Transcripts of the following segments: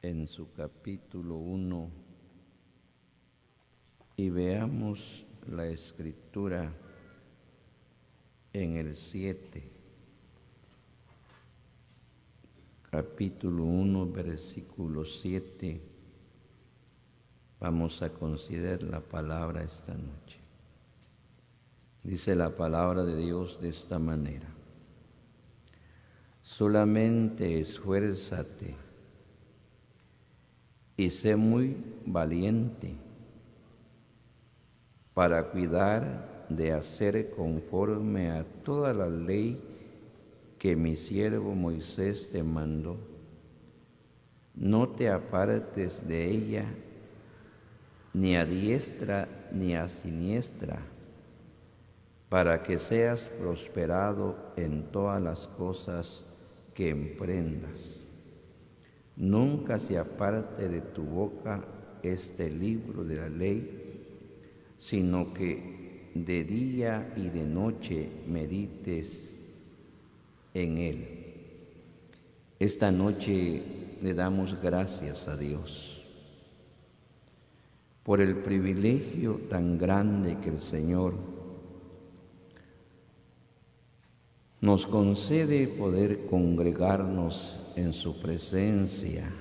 en su capítulo 1 y veamos la escritura en el 7. Capítulo 1, versículo 7. Vamos a considerar la palabra esta noche. Dice la palabra de Dios de esta manera: solamente esfuérzate y sé muy valiente para cuidar de hacer conforme a toda la ley que mi siervo Moisés te mandó. No te apartes de ella, ni a diestra ni a siniestra, para que seas prosperado en todas las cosas que emprendas. Nunca se aparte de tu boca este libro de la ley, sino que de día y de noche medites en él. Esta noche le damos gracias a Dios por el privilegio tan grande que el Señor nos concede poder congregarnos en su presencia.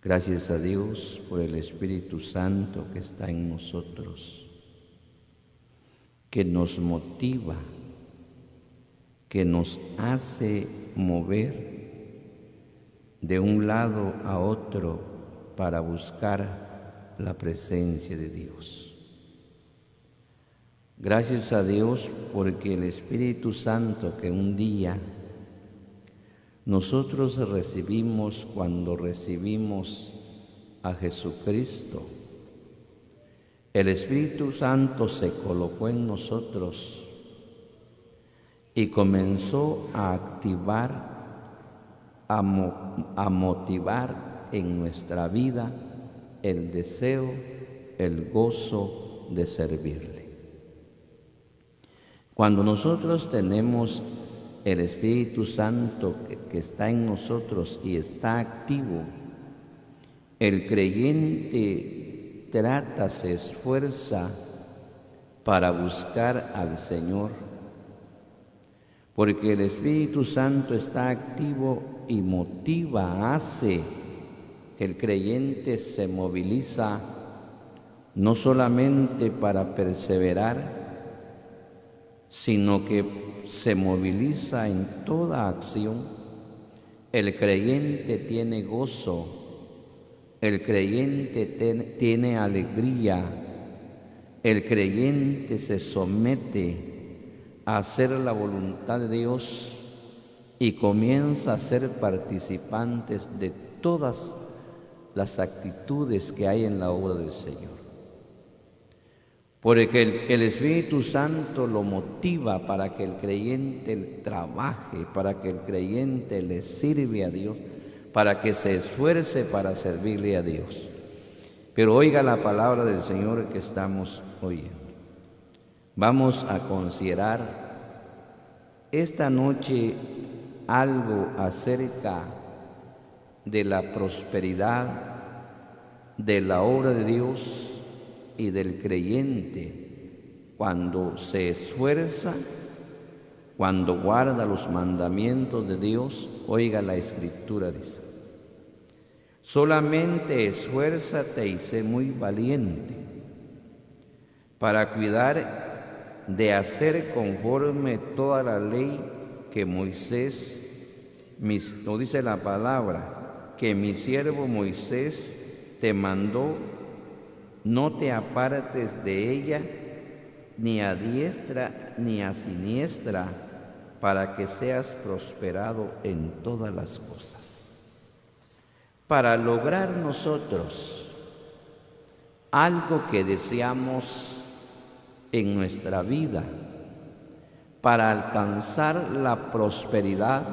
Gracias a Dios por el Espíritu Santo que está en nosotros, que nos motiva, que nos hace mover de un lado a otro para buscar la presencia de Dios. Gracias a Dios porque el Espíritu Santo que un día nosotros recibimos cuando recibimos a Jesucristo, el Espíritu Santo se colocó en nosotros y comenzó a activar, a motivar en nuestra vida el deseo, el gozo de servirle. Cuando nosotros tenemos el Espíritu Santo que está en nosotros y está activo, el creyente trata, se esfuerza para buscar al Señor, porque el Espíritu Santo está activo y motiva, hace que el creyente se moviliza no solamente para perseverar, sino que se moviliza en toda acción. El creyente tiene gozo, el creyente tiene alegría, el creyente se somete a hacer la voluntad de Dios y comienza a ser participantes de todas las actitudes que hay en la obra del Señor. Porque el Espíritu Santo lo motiva para que el creyente trabaje, para que el creyente le sirve a Dios, para que se esfuerce para servirle a Dios. Pero oiga la palabra del Señor que estamos oyendo. Vamos a considerar esta noche algo acerca de la prosperidad, de la obra de Dios y del creyente cuando se esfuerza, cuando guarda los mandamientos de Dios. Oiga la Escritura, dice: solamente esfuérzate y sé muy valiente para cuidar de hacer conforme toda la ley que Moisés, lo dice la palabra, que mi siervo Moisés te mandó. No te apartes de ella, ni a diestra ni a siniestra, para que seas prosperado en todas las cosas. Para lograr nosotros algo que deseamos en nuestra vida, para alcanzar la prosperidad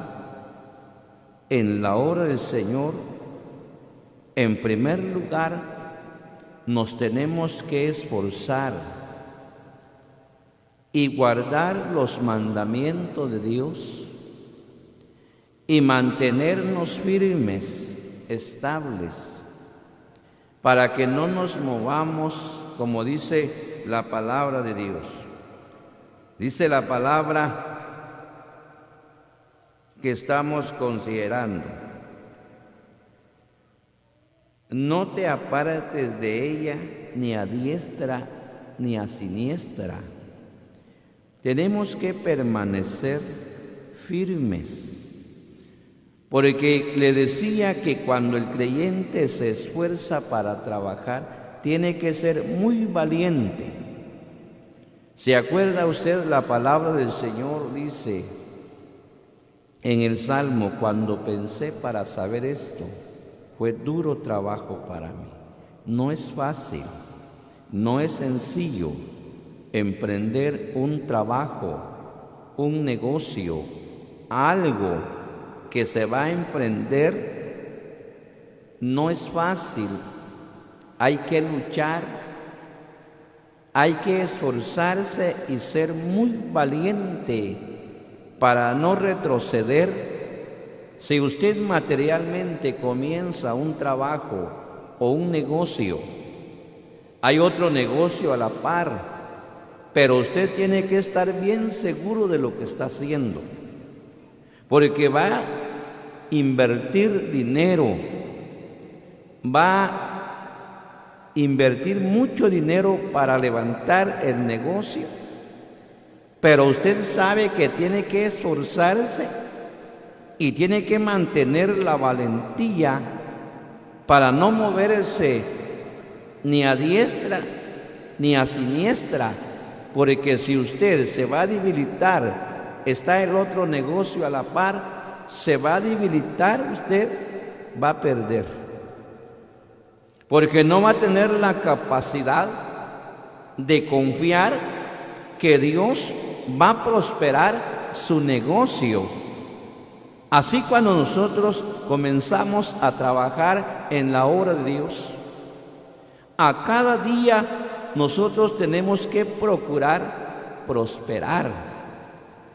en la obra del Señor, en primer lugar, nos tenemos que esforzar y guardar los mandamientos de Dios y mantenernos firmes estables, para que no nos movamos, como dice la palabra de Dios. Dice la palabra que estamos considerando: no te apartes de ella ni a diestra ni a siniestra. Tenemos que permanecer firmes, porque le decía que cuando el creyente se esfuerza para trabajar, tiene que ser muy valiente. ¿Se acuerda usted? La palabra del Señor dice en el Salmo: cuando pensé para saber esto, fue duro trabajo para mí. No es fácil, no es sencillo emprender un trabajo, un negocio, algo que se va a emprender. No es fácil, hay que luchar, hay que esforzarse y ser muy valiente para no retroceder. Si usted materialmente comienza un trabajo o un negocio, hay otro negocio a la par, pero usted tiene que estar bien seguro de lo que está haciendo, porque va a invertir dinero, va a invertir mucho dinero para levantar el negocio, pero usted sabe que tiene que esforzarse y tiene que mantener la valentía para no moverse ni a diestra ni a siniestra, porque si usted se va a debilitar, está el otro negocio a la par, se va a debilitar, usted va a perder, porque no va a tener la capacidad de confiar que Dios va a prosperar su negocio. Así, cuando nosotros comenzamos a trabajar en la obra de Dios, a cada día nosotros tenemos que procurar prosperar,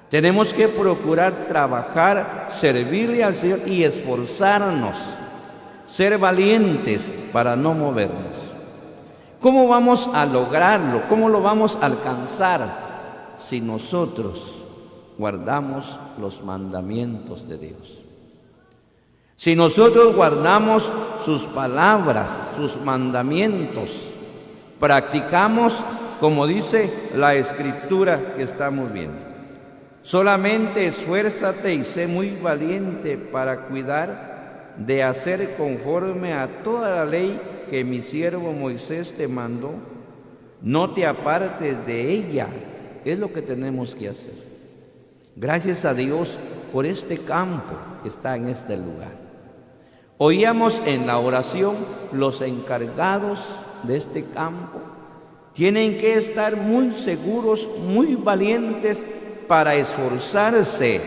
tenemos que procurar trabajar, servirle al Señor y esforzarnos, ser valientes para no movernos. ¿Cómo vamos a lograrlo? ¿Cómo lo vamos a alcanzar? Si nosotros guardamos los mandamientos de Dios. Si nosotros guardamos sus palabras, sus mandamientos, practicamos como dice la Escritura que estamos viendo. Solamente esfuérzate y sé muy valiente para cuidar de hacer conforme a toda la ley que mi siervo Moisés te mandó. No te apartes de ella. Es lo que tenemos que hacer. Gracias a Dios por este campo que está en este lugar. Oíamos en la oración, los encargados de este campo tienen que estar muy seguros, muy valientes para esforzarse,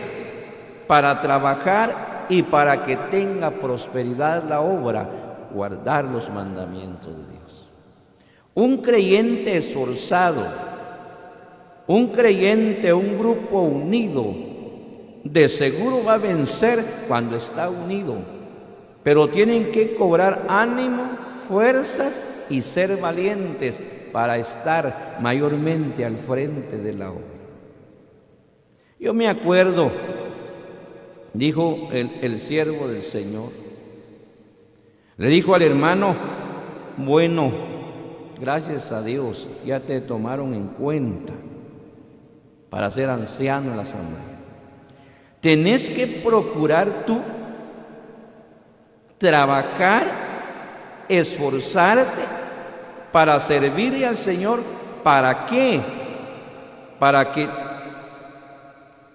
para trabajar y para que tenga prosperidad la obra, guardar los mandamientos de Dios. Un creyente esforzado, un creyente, un grupo unido, de seguro va a vencer cuando está unido, pero tienen que cobrar ánimo, fuerzas y ser valientes para estar mayormente al frente de la obra. Yo me acuerdo, dijo el siervo del Señor, le dijo al hermano: bueno, gracias a Dios, ya te tomaron en cuenta para ser anciano en la asamblea. Tenés que procurar tú trabajar, esforzarte para servirle al Señor. ¿Para qué? Para que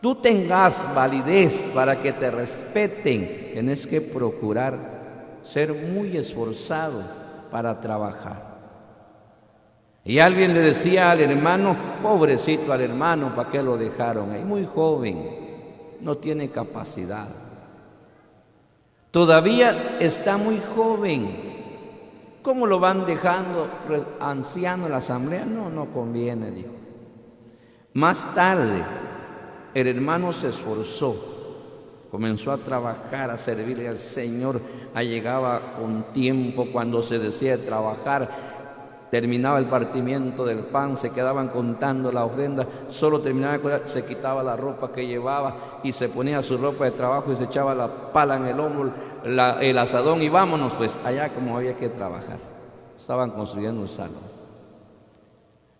tú tengas validez, para que te respeten. Tenés que procurar ser muy esforzado para trabajar. Y alguien le decía al hermano: pobrecito al hermano, ¿para qué lo dejaron ahí? Muy joven, no tiene capacidad. Todavía está muy joven. ¿Cómo lo van dejando anciano en la asamblea? No conviene, dijo. Más tarde, el hermano se esforzó Comenzó a trabajar, a servirle al Señor. Llegaba con tiempo cuando se decía trabajar. Terminaba el partimiento del pan, se quedaban contando la ofrenda, solo terminaba, se quitaba la ropa que llevaba y se ponía su ropa de trabajo y se echaba la pala en el hombro, el asadón y vámonos pues allá como había que trabajar. Estaban construyendo un salón.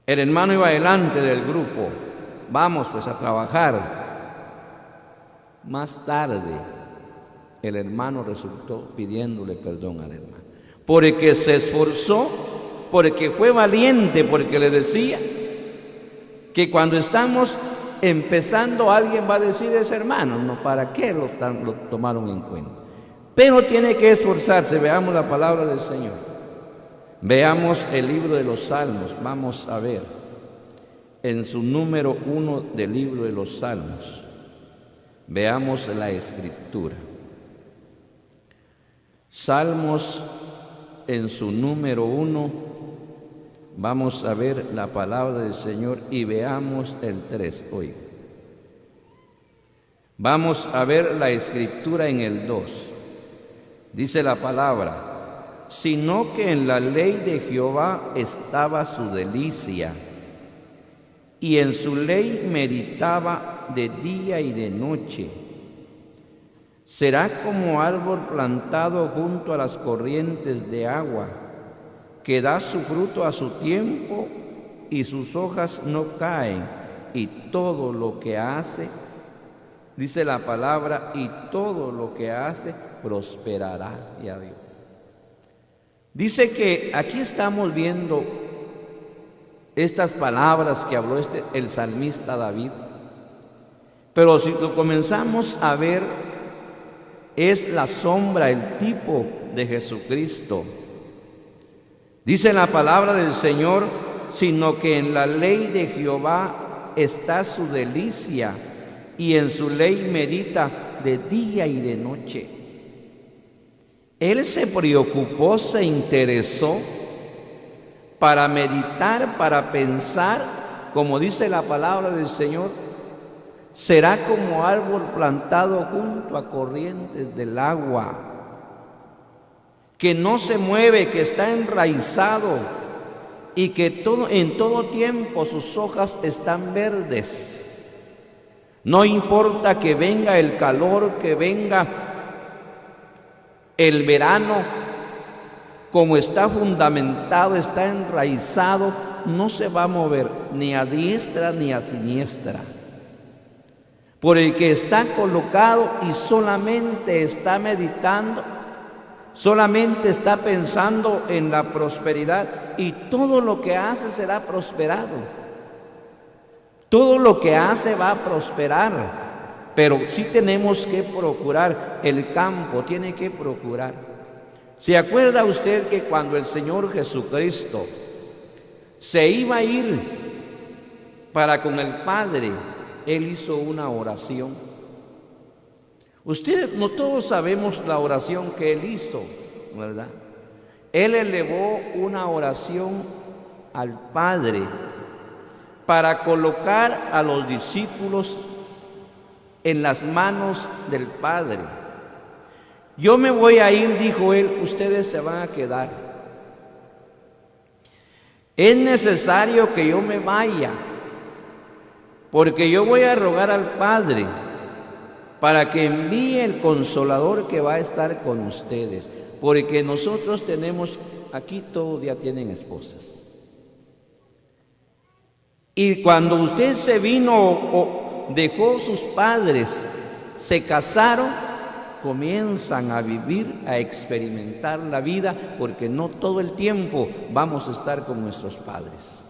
El hermano iba delante del grupo, vamos pues a trabajar. Más tarde el hermano resultó pidiéndole perdón al hermano, porque se esforzó, porque fue valiente, porque le decía que cuando estamos empezando alguien va a decir ese hermano, no, ¿para qué lo tomaron en cuenta? Pero tiene que esforzarse. Veamos la palabra del Señor. Veamos el libro de los Salmos. Vamos a ver en su número 1 del libro de los Salmos. Veamos la escritura. Salmos en su número 1. Vamos a ver la palabra del Señor y veamos el 3 hoy. Vamos a ver la escritura en el 2. Dice la palabra: sino que en la ley de Jehová estaba su delicia, y en su ley meditaba de día y de noche. Será como árbol plantado junto a las corrientes de agua, que da su fruto a su tiempo y sus hojas no caen, y todo lo que hace, dice la palabra, y todo lo que hace prosperará. Ya vio. Dice que aquí estamos viendo estas palabras que habló el salmista David, pero si lo comenzamos a ver, es la sombra, el tipo de Jesucristo. Dice la palabra del Señor: sino que en la ley de Jehová está su delicia, y en su ley medita de día y de noche. Él se preocupó, se interesó para meditar, para pensar, como dice la palabra del Señor: será como árbol plantado junto a corrientes del agua, que no se mueve, que está enraizado y que en todo tiempo sus hojas están verdes. No importa que venga el calor, que venga el verano, como está fundamentado, está enraizado, no se va a mover ni a diestra ni a siniestra. Por el que está colocado y solamente está meditando, solamente está pensando en la prosperidad, y todo lo que hace será prosperado. Todo lo que hace va a prosperar, pero sí tenemos que procurar, el campo tiene que procurar. ¿Se acuerda usted que cuando el Señor Jesucristo se iba a ir para con el Padre, Él hizo una oración? Ustedes, no todos sabemos la oración que Él hizo, ¿verdad? Él elevó una oración al Padre para colocar a los discípulos en las manos del Padre. Yo me voy a ir, dijo Él, ustedes se van a quedar. Es necesario que yo me vaya, porque yo voy a rogar al Padre para que envíe el Consolador que va a estar con ustedes, porque nosotros tenemos, aquí todos ya tienen esposas. Y cuando usted se vino o dejó sus padres, se casaron, comienzan a vivir, a experimentar la vida, porque no todo el tiempo vamos a estar con nuestros padres.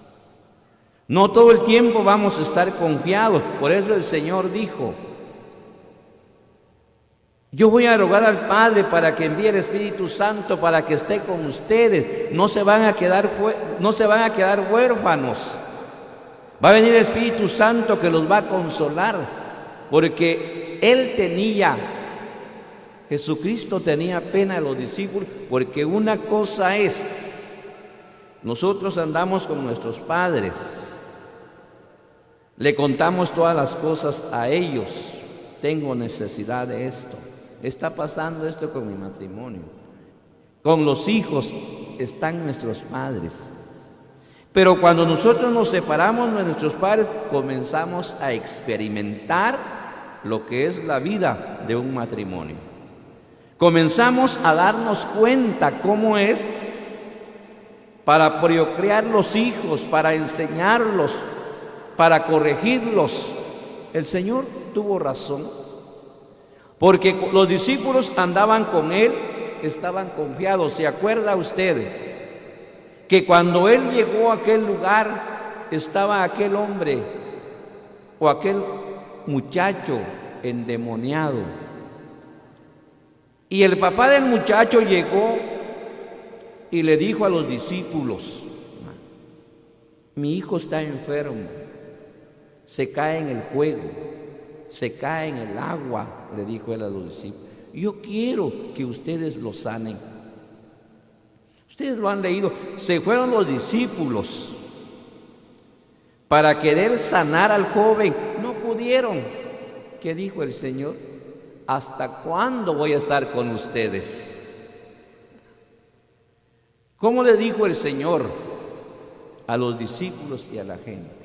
No todo el tiempo vamos a estar confiados. Por eso el Señor dijo: yo voy a rogar al Padre para que envíe el Espíritu Santo para que esté con ustedes. No se van a quedar huérfanos. Va a venir el Espíritu Santo que los va a consolar, porque Jesucristo tenía pena de los discípulos, porque una cosa es, nosotros andamos con nuestros padres, le contamos todas las cosas a ellos, tengo necesidad de esto. Está pasando esto con mi matrimonio. Con los hijos están nuestros padres. Pero cuando nosotros nos separamos de nuestros padres, comenzamos a experimentar lo que es la vida de un matrimonio. Comenzamos a darnos cuenta cómo es para procrear los hijos, para enseñarlos, para corregirlos. El Señor tuvo razón, porque los discípulos andaban con Él, estaban confiados. ¿Se acuerda usted que cuando Él llegó a aquel lugar estaba aquel hombre o aquel muchacho endemoniado? Y el papá del muchacho llegó y le dijo a los discípulos: mi hijo está enfermo, se cae en el juego, se cae en el agua, le dijo él a los discípulos. Yo quiero que ustedes lo sanen. Ustedes lo han leído. Se fueron los discípulos para querer sanar al joven. No pudieron. ¿Qué dijo el Señor? ¿Hasta cuándo voy a estar con ustedes? ¿Cómo le dijo el Señor a los discípulos y a la gente?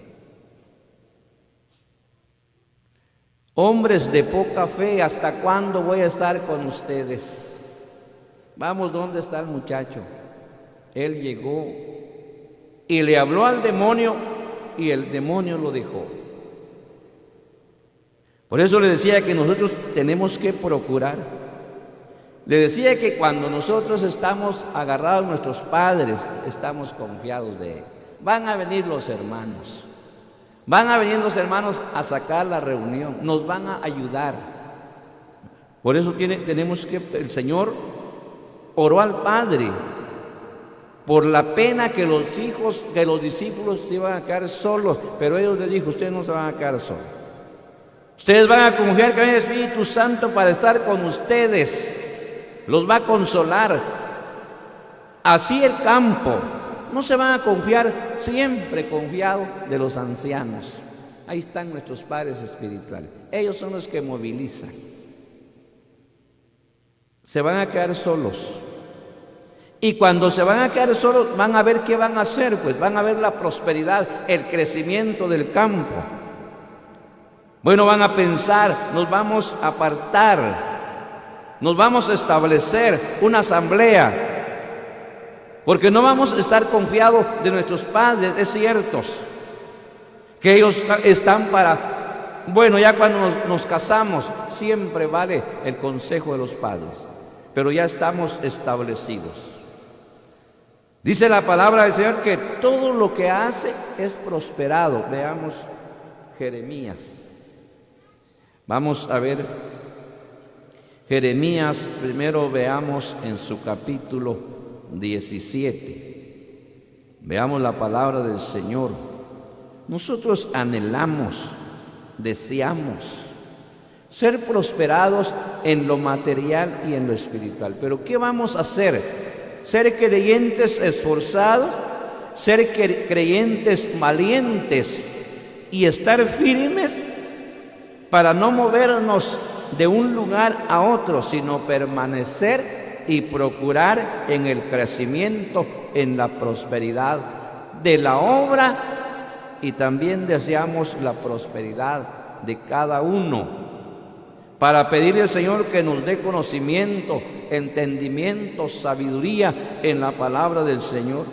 Hombres de poca fe, ¿hasta cuándo voy a estar con ustedes? Vamos, ¿dónde está el muchacho? Él llegó y le habló al demonio y el demonio lo dejó. Por eso le decía que nosotros tenemos que procurar. Le decía que cuando nosotros estamos agarrados a nuestros padres, estamos confiados de Él. Van a venir los hermanos. Van a venir los hermanos a sacar la reunión, nos van a ayudar. Por eso tenemos que, el Señor oró al Padre por la pena que los hijos, que los discípulos se iban a quedar solos, pero ellos les dijo: ustedes no se van a quedar solos. Ustedes van a confiar que viene el Espíritu Santo para estar con ustedes, los va a consolar. Así el campo. No se van a confiar, siempre confiado de los ancianos. Ahí están nuestros padres espirituales. Ellos son los que movilizan. Se van a quedar solos. Y cuando se van a quedar solos, van a ver qué van a hacer. Pues van a ver la prosperidad, el crecimiento del campo. Bueno, van a pensar: nos vamos a apartar, nos vamos a establecer una asamblea. Porque no vamos a estar confiados de nuestros padres. Es cierto que ellos están para, bueno, ya cuando nos casamos, siempre vale el consejo de los padres, pero ya estamos establecidos. Dice la palabra del Señor que todo lo que hace es prosperado. Veamos Jeremías. Vamos a ver Jeremías, primero veamos en su capítulo 17. Veamos la palabra del Señor. Nosotros anhelamos, deseamos ser prosperados en lo material y en lo espiritual. Pero ¿qué vamos a hacer? Ser creyentes esforzados, ser creyentes valientes y estar firmes para no movernos de un lugar a otro, sino permanecer y procurar en el crecimiento, en la prosperidad de la obra, y también deseamos la prosperidad de cada uno, para pedirle al Señor que nos dé conocimiento, entendimiento, sabiduría en la palabra del Señor.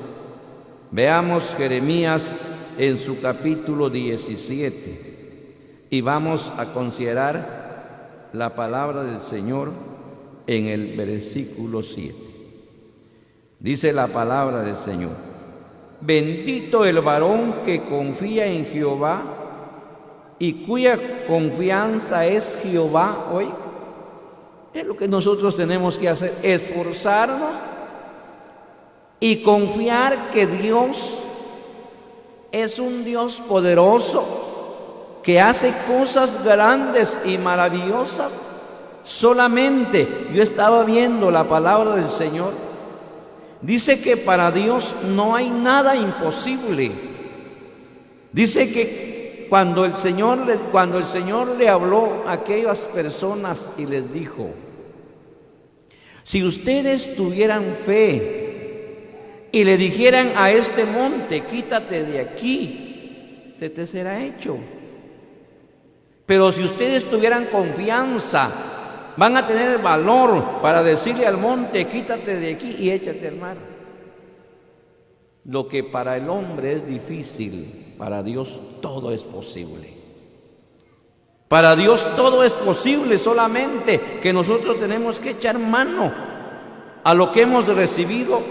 Veamos Jeremías en su capítulo 17 y vamos a considerar la palabra del Señor en el versículo 7. Dice la palabra del Señor: bendito el varón que confía en Jehová y cuya confianza es Jehová. Hoy es lo que nosotros tenemos que hacer: esforzarnos y confiar que Dios es un Dios poderoso que hace cosas grandes y maravillosas. Solamente yo estaba viendo la palabra del Señor. Dice que para Dios no hay nada imposible. Dice que cuando el Señor le habló a aquellas personas y les dijo: si ustedes tuvieran fe y le dijeran a este monte, quítate de aquí, se te será hecho. Pero si ustedes tuvieran confianza, van a tener valor para decirle al monte, quítate de aquí y échate al mar. Lo que para el hombre es difícil, para Dios todo es posible. Para Dios todo es posible, solamente que nosotros tenemos que echar mano a lo que hemos recibido.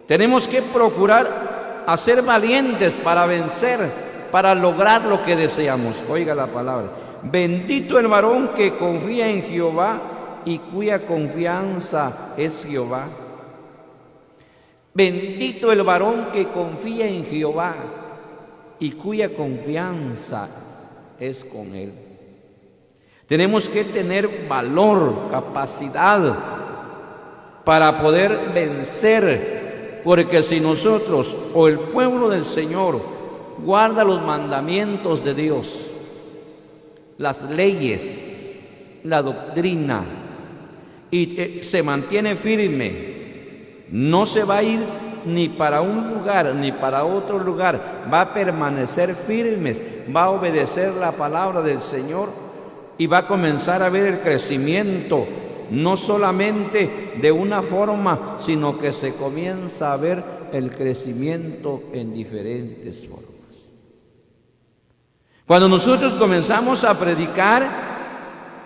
Tenemos que procurar a ser valientes para vencer, para lograr lo que deseamos. Oiga la palabra: bendito el varón que confía en Jehová y cuya confianza es Jehová. Bendito el varón que confía en Jehová y cuya confianza es con Él. Tenemos que tener valor, capacidad para poder vencer, porque si nosotros o el pueblo del Señor guarda los mandamientos de Dios, las leyes, la doctrina, y se mantiene firme, no se va a ir ni para un lugar ni para otro lugar, va a permanecer firmes, va a obedecer la palabra del Señor y va a comenzar a ver el crecimiento, no solamente de una forma, sino que se comienza a ver el crecimiento en diferentes formas. Cuando nosotros comenzamos a predicar,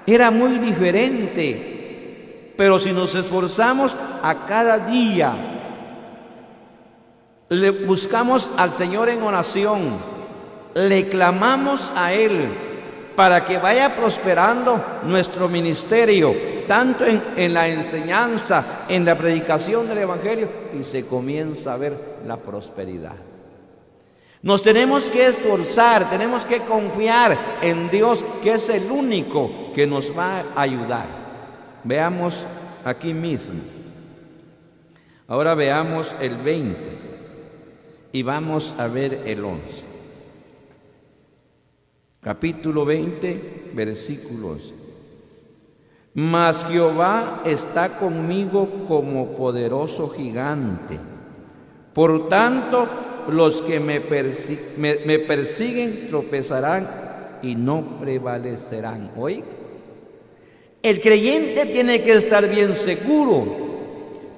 era muy diferente, pero si nos esforzamos a cada día, le buscamos al Señor en oración, le clamamos a Él para que vaya prosperando nuestro ministerio, tanto en la enseñanza, en la predicación del Evangelio, y se comienza a ver la prosperidad. Nos tenemos que esforzar, tenemos que confiar en Dios, que es el único que nos va a ayudar. Veamos aquí mismo. Ahora veamos el 20 y vamos a ver el 11. Capítulo 20, versículo 11. Mas Jehová está conmigo como poderoso gigante. Por tanto, los que me persiguen tropezarán y no prevalecerán. Oiga, el creyente tiene que estar bien seguro,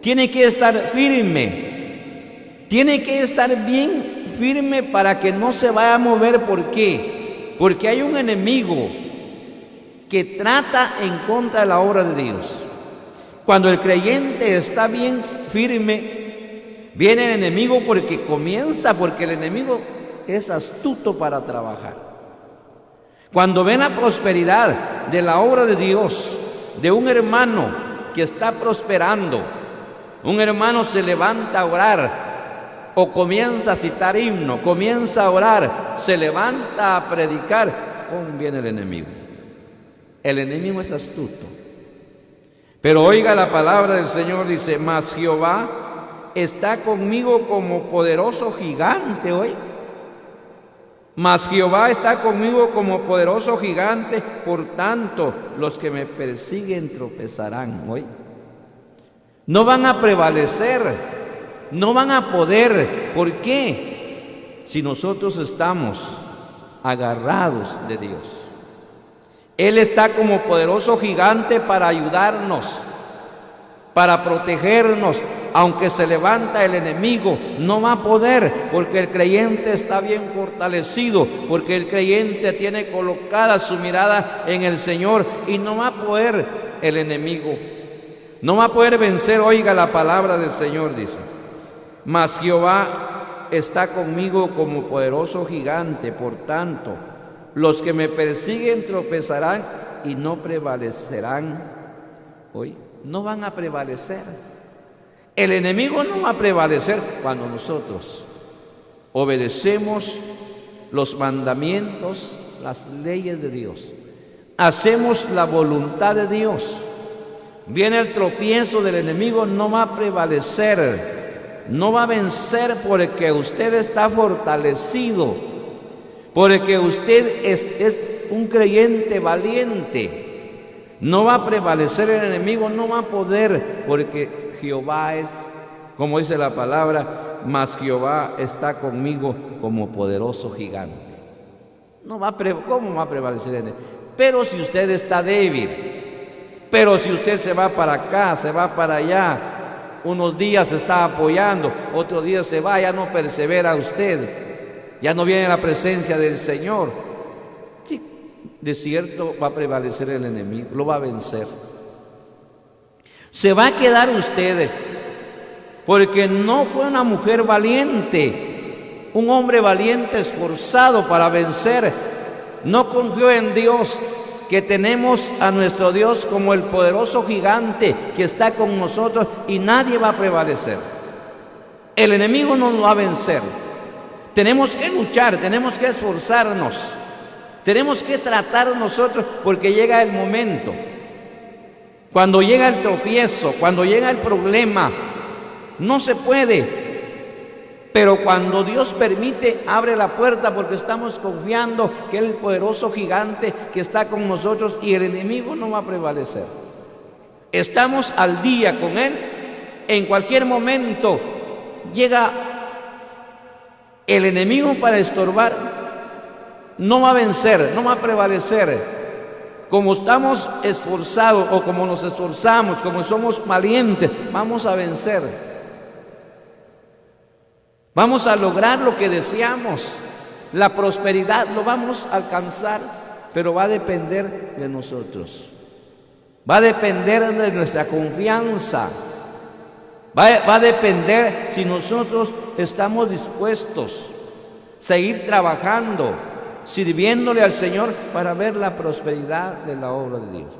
tiene que estar firme, tiene que estar bien firme para que no se vaya a mover. ¿Por qué? Porque hay un enemigo que trata en contra de la obra de Dios. Cuando el creyente está bien firme, viene el enemigo porque el enemigo es astuto para trabajar. Cuando ven la prosperidad de la obra de Dios, de un hermano que está prosperando, un hermano se levanta a orar o comienza a citar himno, comienza a orar, se levanta a predicar, ¿cómo viene el enemigo? El enemigo es astuto. Pero oiga la palabra del Señor, dice: mas Jehová está conmigo como poderoso gigante. Hoy, mas Jehová está conmigo como poderoso gigante, por tanto los que me persiguen tropezarán. Hoy no van a prevalecer, no van a poder. ¿Por qué? Si nosotros estamos agarrados de Dios. Él está como poderoso gigante para ayudarnos, para protegernos. Aunque se levanta el enemigo, no va a poder, porque el creyente está bien fortalecido, porque el creyente tiene colocada su mirada en el Señor, y no va a poder el enemigo, no va a poder vencer. Oiga la palabra del Señor, dice: mas Jehová está conmigo como poderoso gigante, por tanto los que me persiguen tropezarán y no prevalecerán. Hoy no van a prevalecer. El enemigo no va a prevalecer cuando nosotros obedecemos los mandamientos, las leyes de Dios, hacemos la voluntad de Dios. Viene el tropiezo del enemigo, no va a prevalecer, no va a vencer, porque usted está fortalecido, porque usted es un creyente valiente. No va a prevalecer el enemigo, no va a poder, porque Jehová es, como dice la palabra, mas Jehová está conmigo como poderoso gigante. ¿Cómo va a prevalecer el enemigo? Pero si usted está débil, pero si usted se va para acá, se va para allá, unos días se está apoyando, otros días se va, ya no persevera usted, ya no viene a la presencia del Señor. Sí, de cierto va a prevalecer el enemigo, lo va a vencer. Se va a quedar usted, porque no fue una mujer valiente, un hombre valiente esforzado para vencer. No confió en Dios, que tenemos a nuestro Dios como el poderoso gigante que está con nosotros y nadie va a prevalecer. El enemigo no nos va a vencer. Tenemos que luchar, tenemos que esforzarnos, tenemos que tratar nosotros, porque llega el momento, cuando llega el tropiezo, cuando llega el problema, no se puede. Pero cuando Dios permite, abre la puerta, porque estamos confiando que es el poderoso gigante que está con nosotros y el enemigo no va a prevalecer. Estamos al día con Él. En cualquier momento llega el enemigo para estorbar. No va a vencer, no va a prevalecer. Como estamos esforzados o como nos esforzamos, como somos valientes, vamos a vencer. Vamos a lograr lo que deseamos, la prosperidad, lo vamos a alcanzar, pero va a depender de nosotros. Va a depender de nuestra confianza. Va a depender si nosotros estamos dispuestos a seguir trabajando, sirviéndole al Señor para ver la prosperidad de la obra de Dios.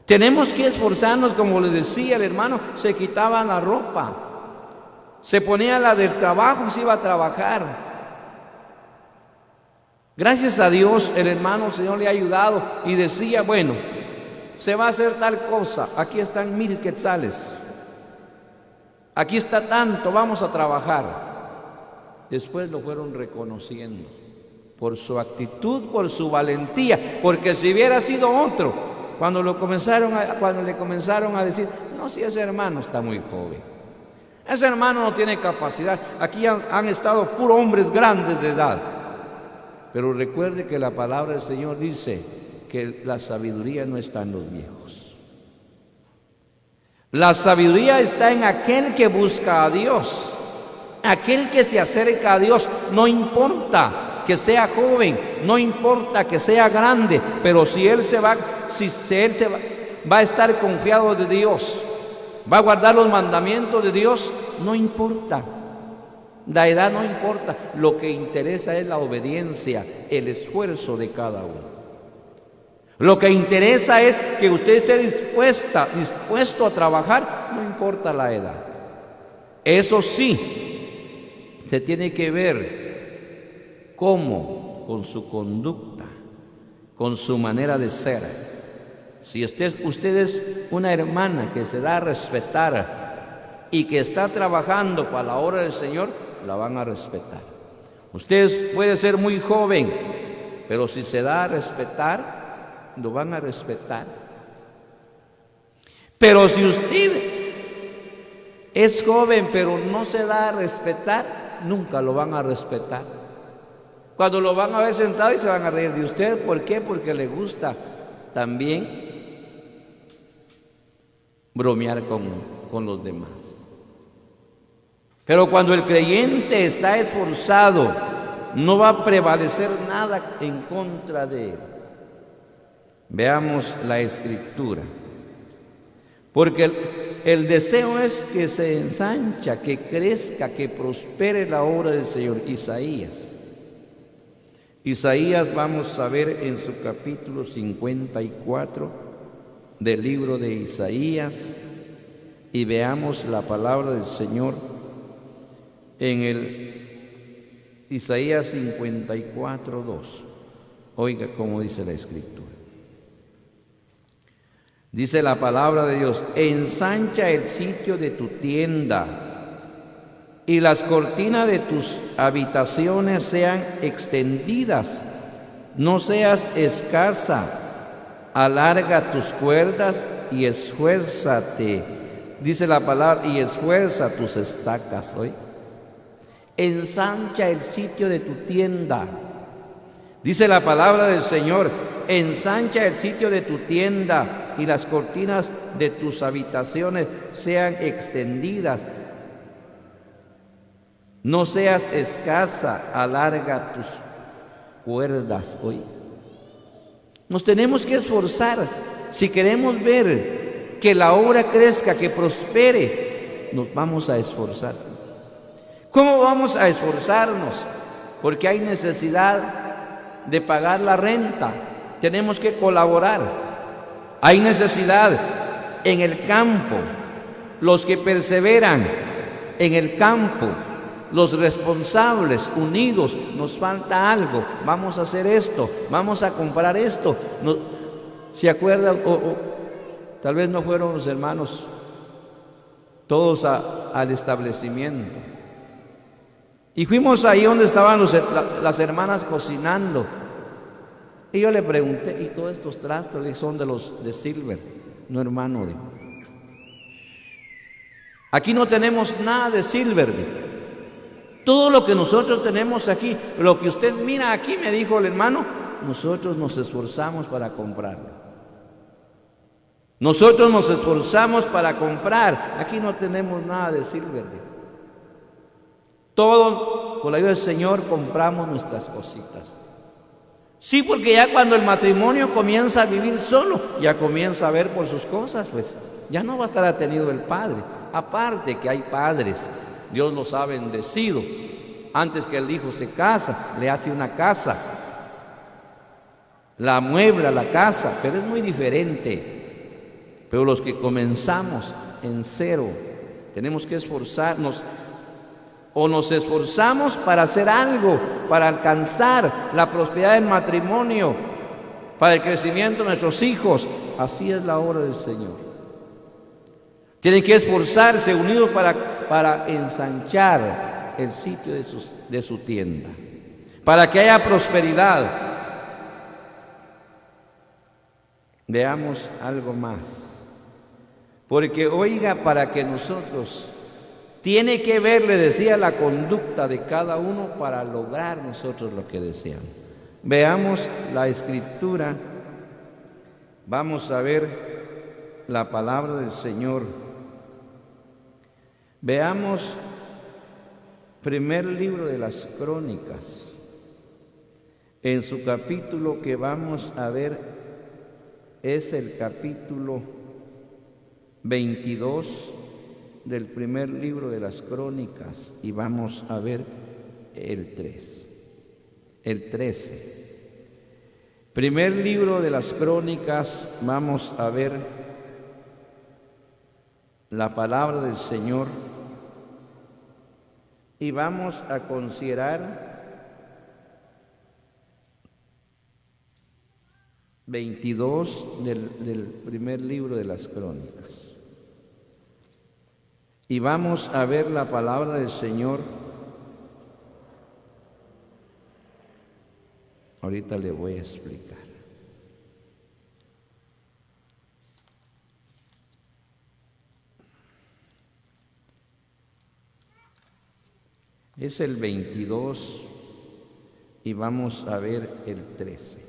Tenemos que esforzarnos, como le decía el hermano, se quitaba la ropa. Se ponía la del trabajo y se iba a trabajar. Gracias a Dios, el hermano, el Señor le ha ayudado y decía, bueno, se va a hacer tal cosa, aquí están 1000 quetzales, aquí está tanto, vamos a trabajar. Después lo fueron reconociendo por su actitud, por su valentía, porque si hubiera sido otro, cuando le comenzaron a decir, no, si ese hermano está muy joven, ese hermano no tiene capacidad. Aquí han estado puros hombres grandes de edad. Pero recuerde que la palabra del Señor dice que la sabiduría no está en los viejos. La sabiduría está en aquel que busca a Dios, aquel que se acerca a Dios. No importa que sea joven, no importa que sea grande, pero si él va a estar confiado de Dios, va a guardar los mandamientos de Dios, no importa. La edad no importa. Lo que interesa es la obediencia, el esfuerzo de cada uno. Lo que interesa es que usted esté dispuesto a trabajar, no importa la edad. Eso sí, se tiene que ver cómo, con su conducta, con su manera de ser. Si usted es una hermana que se da a respetar y que está trabajando para la obra del Señor, la van a respetar. Usted puede ser muy joven, pero si se da a respetar, lo van a respetar. Pero si usted es joven, pero no se da a respetar, nunca lo van a respetar. Cuando lo van a ver sentado y se van a reír de usted. ¿Por qué? Porque le gusta también bromear con los demás. Pero cuando el creyente está esforzado, no va a prevalecer nada en contra de él. Veamos la Escritura. Porque el deseo es que se ensancha, que crezca, que prospere la obra del Señor. Isaías vamos a ver en su capítulo 54 del libro de Isaías, y veamos la palabra del Señor en el Isaías 54:2. Oiga cómo dice la Escritura. Dice la palabra de Dios: ensancha el sitio de tu tienda y las cortinas de tus habitaciones sean extendidas. No seas escasa, alarga tus cuerdas y esfuérzate. Dice la palabra, y esfuerza tus estacas hoy. Ensancha el sitio de tu tienda. Dice la palabra del Señor, ensancha el sitio de tu tienda y las cortinas de tus habitaciones sean extendidas. No seas escasa, alarga tus cuerdas hoy. Nos tenemos que esforzar. Si queremos ver que la obra crezca, que prospere, nos vamos a esforzar. ¿Cómo vamos a esforzarnos? Porque hay necesidad de pagar la renta. Tenemos que colaborar. Hay necesidad en el campo. Los que perseveran en el campo, los responsables, unidos, nos falta algo, vamos a hacer esto, vamos a comprar esto. ¿Se acuerdan? Tal vez no fueron los hermanos todos al establecimiento. Y fuimos ahí donde estaban las hermanas cocinando. Y yo le pregunté, ¿y todos estos trastos son de silver? No, hermano. Aquí no tenemos nada de silver. Todo lo que nosotros tenemos aquí, lo que usted mira aquí, me dijo el hermano, nosotros nos esforzamos para comprarlo. Nosotros nos esforzamos para comprar. Aquí no tenemos nada de silver. Todo, con la ayuda del Señor, compramos nuestras cositas. Sí, porque ya cuando el matrimonio comienza a vivir solo, ya comienza a ver por sus cosas, pues ya no va a estar atenido el padre. Aparte que hay padres, Dios los ha bendecido. Antes que el hijo se casa, le hace una casa, la amuebla la casa, pero es muy diferente. Pero los que comenzamos en cero, tenemos que esforzarnos, o nos esforzamos para hacer algo, para alcanzar la prosperidad del matrimonio, para el crecimiento de nuestros hijos. Así es la obra del Señor. Tienen que esforzarse unidos para ensanchar el sitio de su tienda, para que haya prosperidad. Veamos algo más. Porque oiga, para que nosotros, tiene que ver, le decía, la conducta de cada uno para lograr nosotros lo que deseamos. Veamos la escritura, vamos a ver la palabra del Señor. Veamos primer libro de las Crónicas, en su capítulo que vamos a ver es el capítulo 22 del primer libro de las Crónicas, y vamos a ver el 13. Primer libro de las Crónicas, vamos a ver la palabra del Señor y vamos a considerar 22 del primer libro de las Crónicas. Y vamos a ver la palabra del Señor. Ahorita le voy a explicar. Es el 22 y vamos a ver el 13.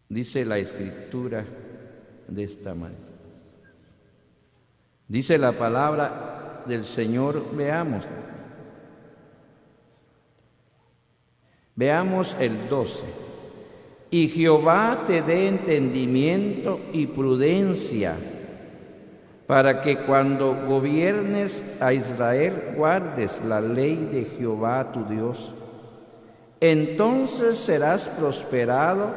Dice la escritura de esta manera. Dice la palabra del Señor, veamos el 12. Y Jehová te dé entendimiento y prudencia, para que cuando gobiernes a Israel guardes la ley de Jehová tu Dios. Entonces serás prosperado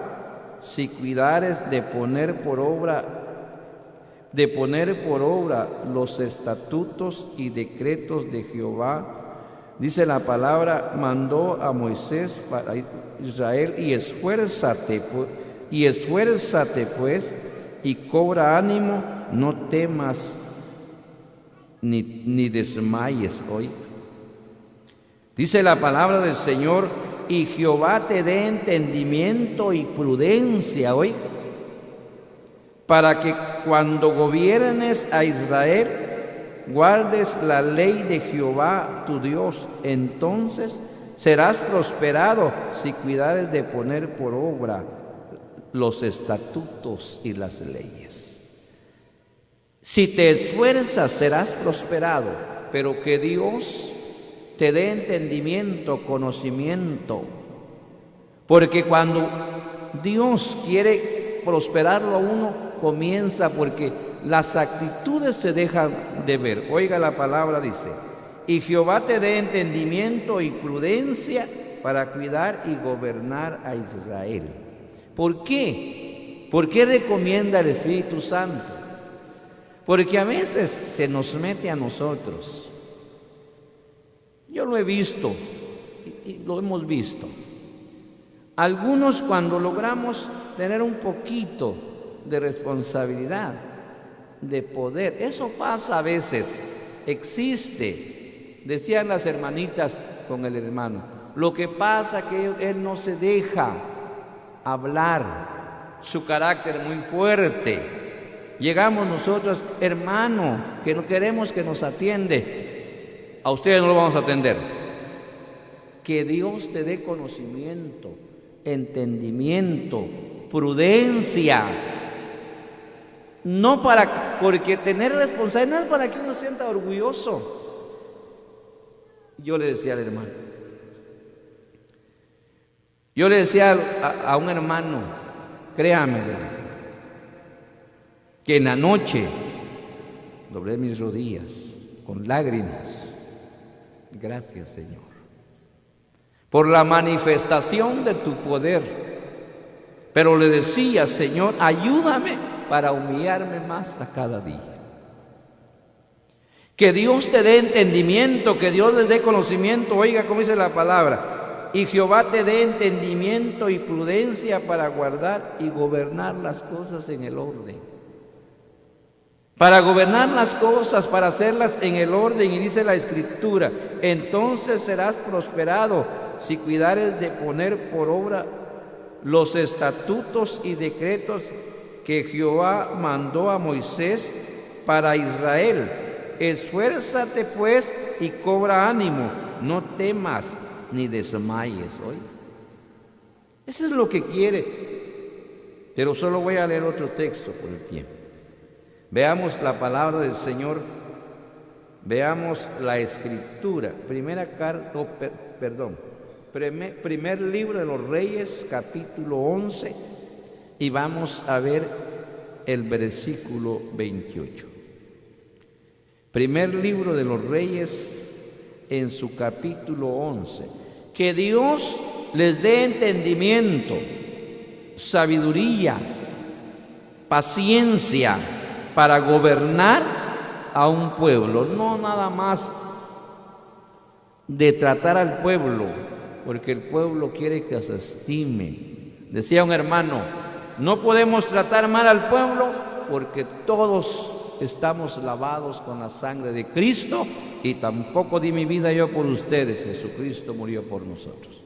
si cuidares de poner por obra los estatutos y decretos de Jehová. Dice la palabra, mandó a Moisés para Israel, y esfuérzate pues y cobra ánimo, no temas, ni desmayes hoy. Dice la palabra del Señor, y Jehová te dé entendimiento y prudencia hoy, para que cuando gobiernes a Israel, guardes la ley de Jehová tu Dios. Entonces serás prosperado si cuidares de poner por obra los estatutos y las leyes. Si te esfuerzas, serás prosperado, pero que Dios te dé entendimiento, conocimiento, porque cuando Dios quiere prosperarlo a uno, comienza porque las actitudes se dejan de ver. Oiga la palabra, dice, y Jehová te dé entendimiento y prudencia para cuidar y gobernar a Israel. ¿Por qué? ¿Por qué recomienda el Espíritu Santo? Porque a veces se nos mete a nosotros. Yo lo he visto y lo hemos visto. Algunos, cuando logramos tener un poquito de responsabilidad, de poder, eso pasa a veces, existe. Decían las hermanitas con el hermano, lo que pasa es que él no se deja hablar, su carácter muy fuerte. Llegamos nosotros, hermano, que no queremos que nos atiende. A ustedes no lo vamos a atender. Que Dios te dé conocimiento, entendimiento, prudencia. No porque tener responsabilidad no es para que uno se sienta orgulloso. Yo le decía al hermano, a un hermano, créame, que en la noche doblé mis rodillas con lágrimas. Gracias, Señor, por la manifestación de tu poder. Pero le decía, Señor, ayúdame para humillarme más a cada día. Que Dios te dé entendimiento, que Dios les dé conocimiento. Oiga cómo dice la palabra, y Jehová te dé entendimiento y prudencia para guardar y gobernar las cosas en el orden. Para gobernar las cosas, para hacerlas en el orden, y dice la Escritura, entonces serás prosperado si cuidares de poner por obra los estatutos y decretos que Jehová mandó a Moisés para Israel. Esfuérzate pues y cobra ánimo, no temas ni desmayes hoy. Eso es lo que quiere, pero solo voy a leer otro texto por el tiempo. Veamos la palabra del Señor, veamos la Escritura. Primer libro de los Reyes, capítulo 11, y vamos a ver el versículo 28. Primer libro de los Reyes, en su capítulo 11. Que Dios les dé entendimiento, sabiduría, paciencia, para gobernar a un pueblo, no nada más de tratar al pueblo, porque el pueblo quiere que se estime. Decía un hermano, no podemos tratar mal al pueblo porque todos estamos lavados con la sangre de Cristo, y tampoco di mi vida yo por ustedes, Jesucristo murió por nosotros.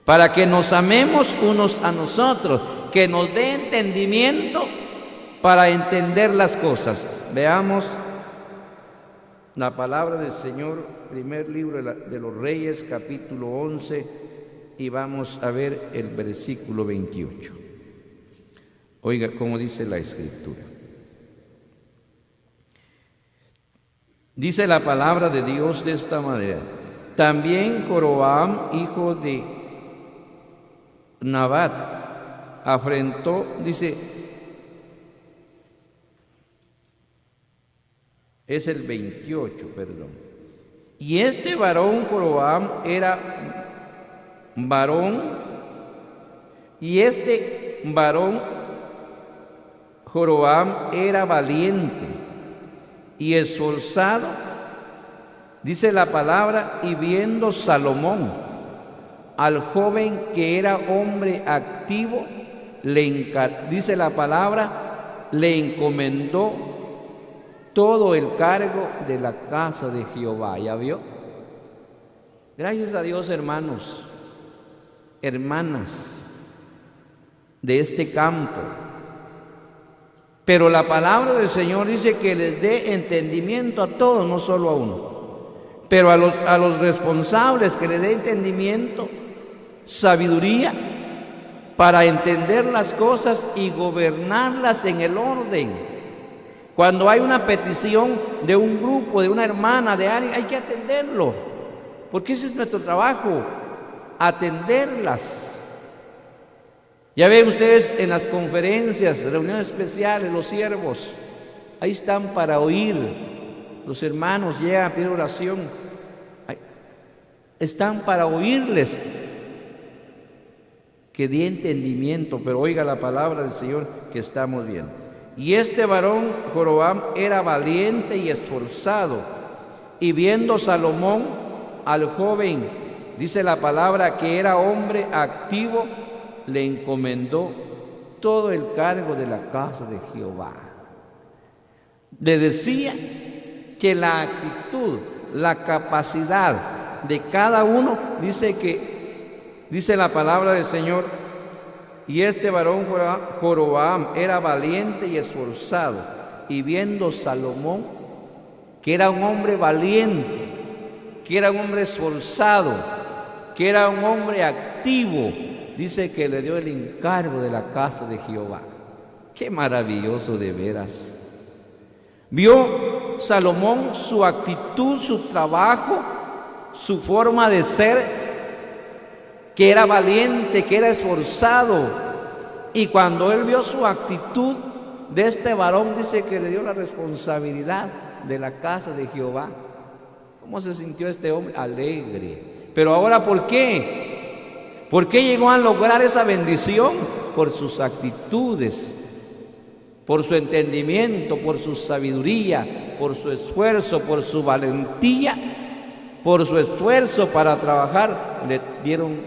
Para que nos amemos unos a nosotros, que nos dé entendimiento para entender las cosas. Veamos la palabra del Señor, primer libro de los Reyes, capítulo 11, y vamos a ver el versículo 28. Oiga cómo dice la Escritura. Dice la palabra de Dios de esta manera: también Joroboam, hijo de Nabat, afrentó, dice, es el 28, perdón. Y este varón Joroboam era varón, y este varón Joroboam era valiente y esforzado, dice la palabra, y viendo Salomón al joven que era hombre activo, dice la palabra, le encomendó todo el cargo de la casa de Jehová. ¿Ya vio? Gracias a Dios, hermanos, hermanas de este campo. Pero la palabra del Señor dice que les dé entendimiento a todos, no solo a uno. Pero a los responsables que les dé entendimiento, sabiduría, para entender las cosas y gobernarlas en el orden. Cuando hay una petición de un grupo, de una hermana, de alguien, hay que atenderlo, porque ese es nuestro trabajo, atenderlas. Ya ven ustedes en las conferencias, reuniones especiales, los siervos, ahí están para oír. Los hermanos llegan a pedir oración, están para oírles, que dé entendimiento, pero oiga la palabra del Señor que estamos viendo. Y este varón Jorobam era valiente y esforzado, y viendo Salomón al joven, dice la palabra que era hombre activo, le encomendó todo el cargo de la casa de Jehová. Le decía que la actitud, la capacidad de cada uno, dice la palabra del Señor, y este varón Jorobam era valiente y esforzado, y viendo Salomón que era un hombre valiente, que era un hombre esforzado, que era un hombre activo, dice que le dio el encargo de la casa de Jehová. Qué maravilloso de veras. Vio Salomón su actitud, su trabajo, su forma de ser, que era valiente, que era esforzado. Y cuando él vio su actitud de este varón, dice que le dio la responsabilidad de la casa de Jehová. ¿Cómo se sintió este hombre? Alegre. Pero ahora, ¿por qué? ¿Por qué llegó a lograr esa bendición? Por sus actitudes, por su entendimiento, por su sabiduría, por su esfuerzo, por su valentía, por su esfuerzo para trabajar. Le dieron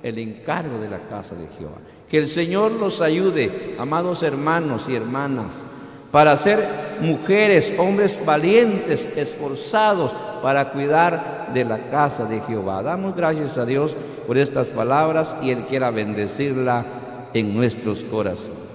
el encargo de la casa de Jehová. Que el Señor los ayude, amados hermanos y hermanas, para ser mujeres, hombres valientes, esforzados para cuidar de la casa de Jehová. Damos gracias a Dios por estas palabras y Él quiera bendecirla en nuestros corazones.